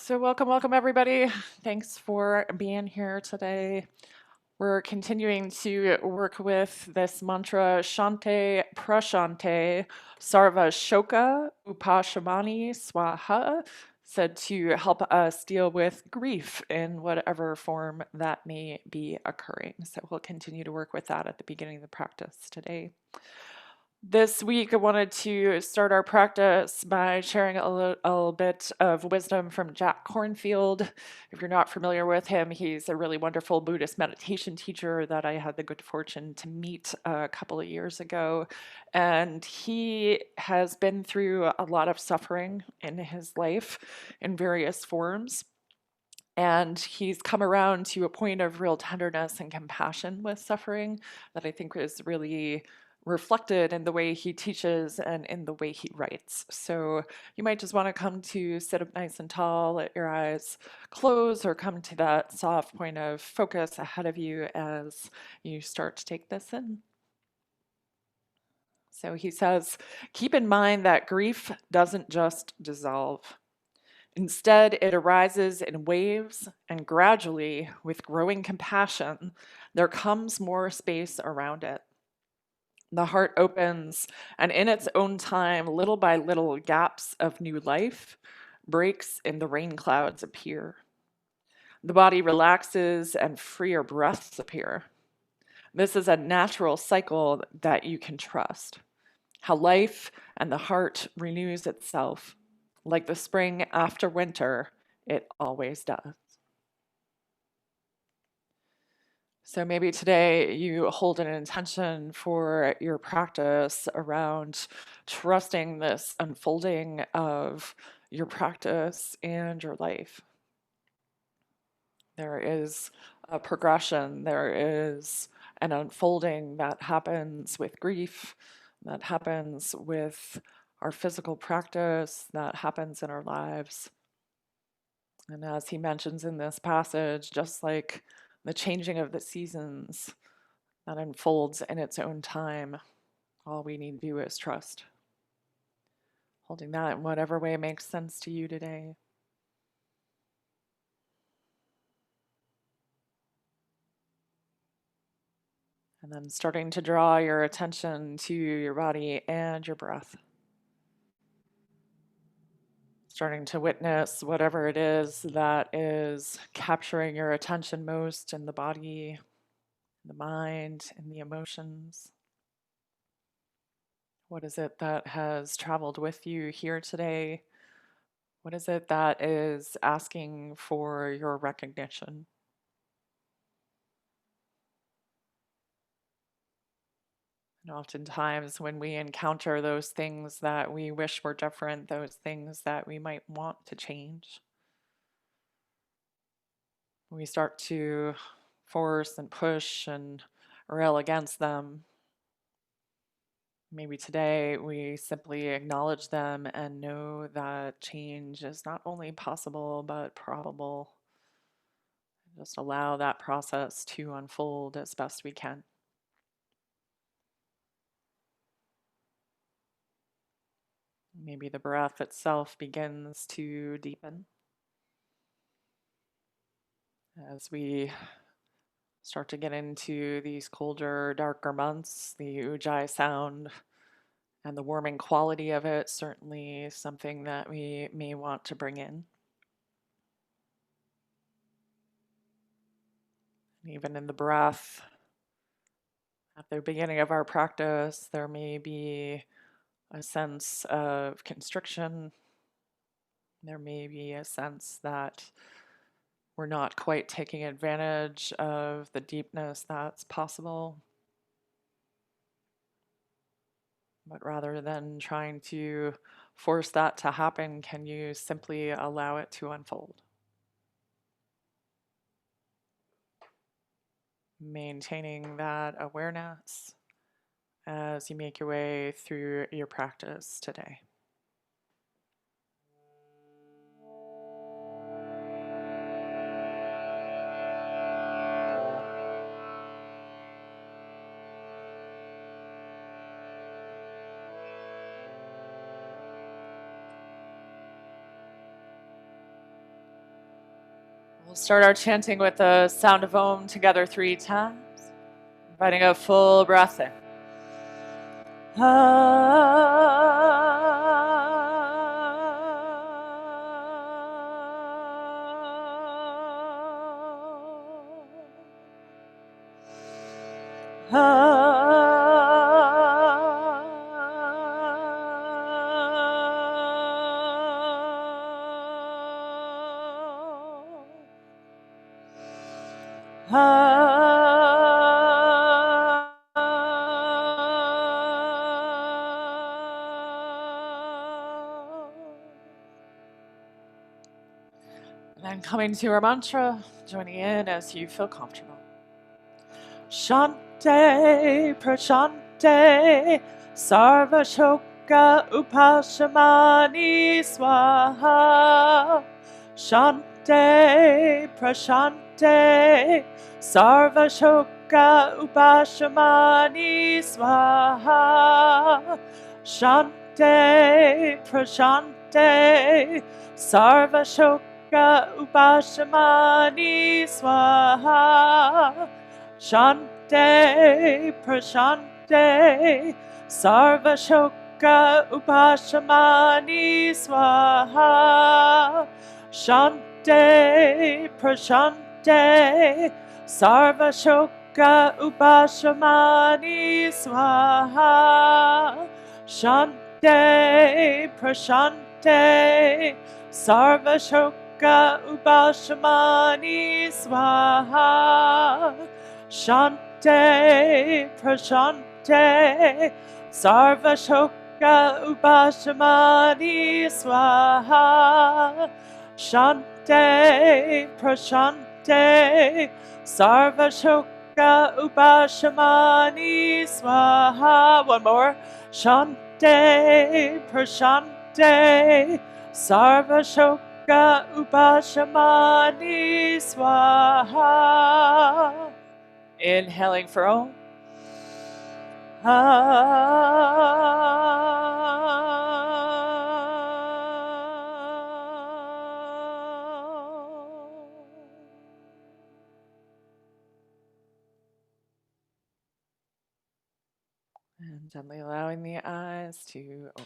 So, welcome everybody. Thanks for being here today. We're continuing to work with this mantra Shante Prashante Sarva Shoka Upashamani Swaha, said to help us deal with grief in whatever form that may be occurring. So, we'll continue to work with that at the beginning of the practice today. This week, I wanted to start our practice by sharing a little bit of wisdom from Jack Kornfield. If you're not familiar with him, he's a really wonderful Buddhist meditation teacher that I had the good fortune to meet a couple of years ago. And he has been through a lot of suffering in his life in various forms. And he's come around to a point of real tenderness and compassion with suffering that I think is really reflected in the way he teaches and in the way he writes. So you might just want to come to sit up nice and tall, let your eyes close, or come to that soft point of focus ahead of you as you start to take this in. So he says, keep in mind that grief doesn't just dissolve. Instead, it arises in waves, and gradually, with growing compassion, there comes more space around it. The heart opens, and in its own time, little by little, gaps of new life, breaks in the rain clouds appear. The body relaxes, and freer breaths appear. This is a natural cycle that you can trust. How life and the heart renews itself. Like the spring after winter, it always does. So maybe today you hold an intention for your practice around trusting this unfolding of your practice and your life. There is a progression, there is an unfolding that happens with grief, that happens with our physical practice, that happens in our lives. And as he mentions in this passage, just like the changing of the seasons that unfolds in its own time, all we need to do is trust. Holding that in whatever way makes sense to you today. And then starting to draw your attention to your body and your breath. Starting to witness whatever it is that is capturing your attention most in the body, the mind, and the emotions. What is it that has traveled with you here today? What is it that is asking for your recognition? And oftentimes, when we encounter those things that we wish were different, those things that we might want to change, we start to force and push and rail against them. Maybe today we simply acknowledge them and know that change is not only possible but probable. Just allow that process to unfold as best we can. Maybe the breath itself begins to deepen as we start to get into these colder, darker months. The ujjayi sound and the warming quality of it certainly something that we may want to bring in. And even in the breath, at the beginning of our practice, there may be a sense of constriction. There may be a sense that we're not quite taking advantage of the deepness that's possible. But rather than trying to force that to happen, can you simply allow it to unfold? Maintaining that awareness as you make your way through your practice today. We'll start our chanting with the sound of Om together 3 times, inviting a full breath in. And then coming to our mantra, joining in as you feel comfortable. Shante Prashante Sarva Shoka Upashamani Swaha. Shante Prashante Sarva Shoka Upashamani Swaha. Shante Prashante Sarva Shoka Upashamani Swaha. Shante Prashante Sarva Shoka Upashamani Swaha. Shante Prashante Sarva Shoka Upashamani Swaha. Shante Prashante Sarva Shoka Upashamani Swaha. Shante Prashante Sarva Shoka Upashamani Swaha. Shante Prashante Sarva Shoka Upashamani Swaha. One more. Shante Prashante Sarva Shoka Upashamani Swaha. Inhaling for Om. And gently allowing the eyes to open.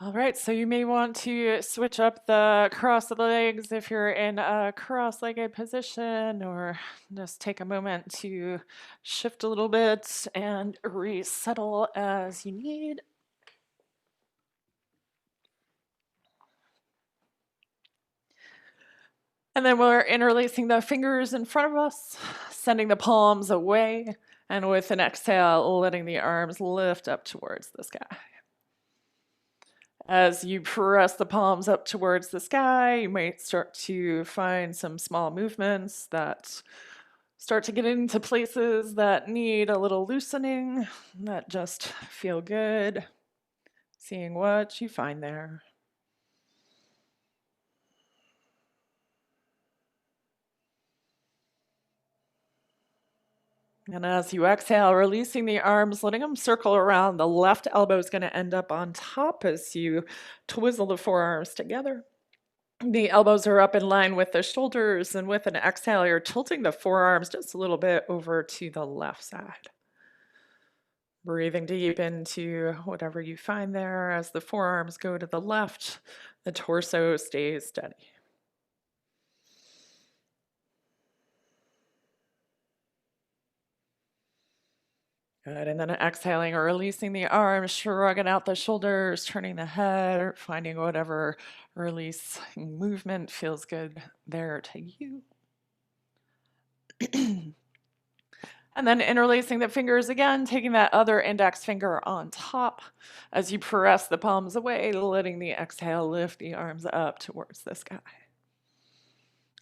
All right, so you may want to switch up the cross of the legs if you're in a cross-legged position, or just take a moment to shift a little bit and resettle as you need. And then we're interlacing the fingers in front of us, sending the palms away, and with an exhale, letting the arms lift up towards the sky. As you press the palms up towards the sky, you might start to find some small movements that start to get into places that need a little loosening, that just feel good, seeing what you find there. And as you exhale, releasing the arms, letting them circle around. The left elbow is going to end up on top as you twizzle the forearms together. The elbows are up in line with the shoulders, and with an exhale, you're tilting the forearms just a little bit over to the left side. Breathing deep into whatever you find there. As the forearms go to the left, the torso stays steady. Good, and then exhaling or releasing the arms, shrugging out the shoulders, turning the head, finding whatever release movement feels good there to you. And then interlacing the fingers again, taking that other index finger on top as you press the palms away, letting the exhale lift the arms up towards the sky.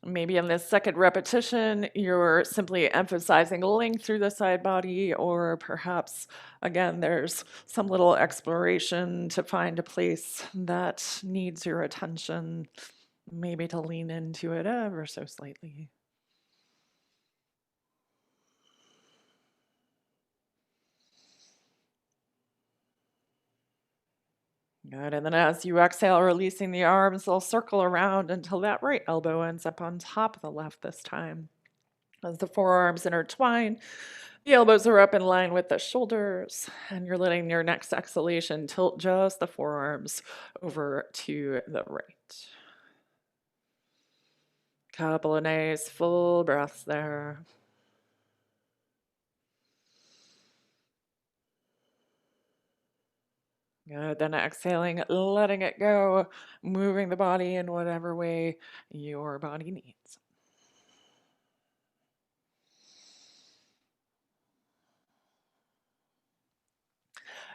Maybe in this second repetition, you're simply emphasizing length through the side body, or perhaps, again, there's some little exploration to find a place that needs your attention, maybe to lean into it ever so slightly. Good. And then as you exhale, releasing the arms, they'll circle around until that right elbow ends up on top of the left this time. As the forearms intertwine, the elbows are up in line with the shoulders, and you're letting your next exhalation tilt just the forearms over to the right. Couple of nice full breaths there. Good. Then exhaling, letting it go, moving the body in whatever way your body needs.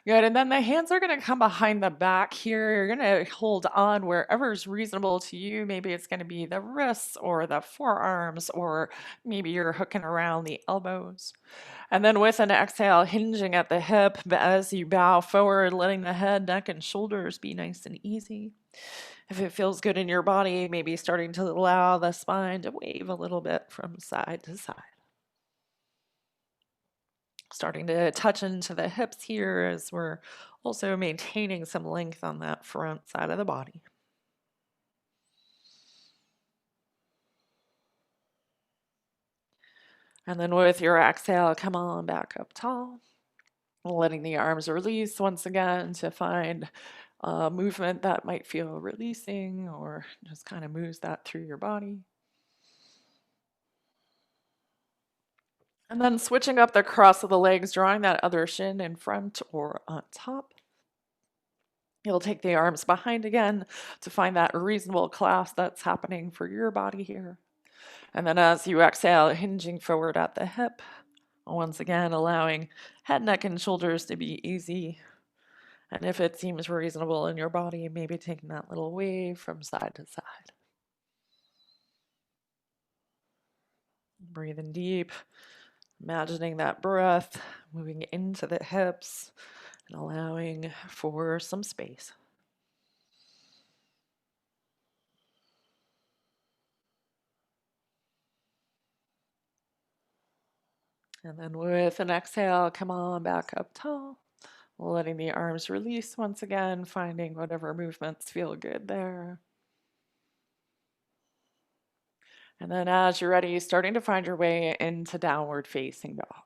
Good. And then the hands are going to come behind the back here. You're going to hold on wherever is reasonable to you. Maybe it's going to be the wrists or the forearms, or maybe you're hooking around the elbows. And then with an exhale, hinging at the hip as you bow forward, letting the head, neck, and shoulders be nice and easy. If it feels good in your body, maybe starting to allow the spine to wave a little bit from side to side. Starting to touch into the hips here as we're also maintaining some length on that front side of the body. And then with your exhale, come on back up tall, letting the arms release once again to find a movement that might feel releasing or just kind of moves that through your body. And then switching up the cross of the legs, drawing that other shin in front or on top. You'll take the arms behind again to find that reasonable clasp that's happening for your body here. And then as you exhale, hinging forward at the hip, once again allowing head, neck, and shoulders to be easy. And if it seems reasonable in your body, maybe taking that little wave from side to side. Breathing deep, imagining that breath moving into the hips and allowing for some space. And then with an exhale, come on back up tall, letting the arms release once again, finding whatever movements feel good there. And then as you're ready, starting to find your way into downward facing dog.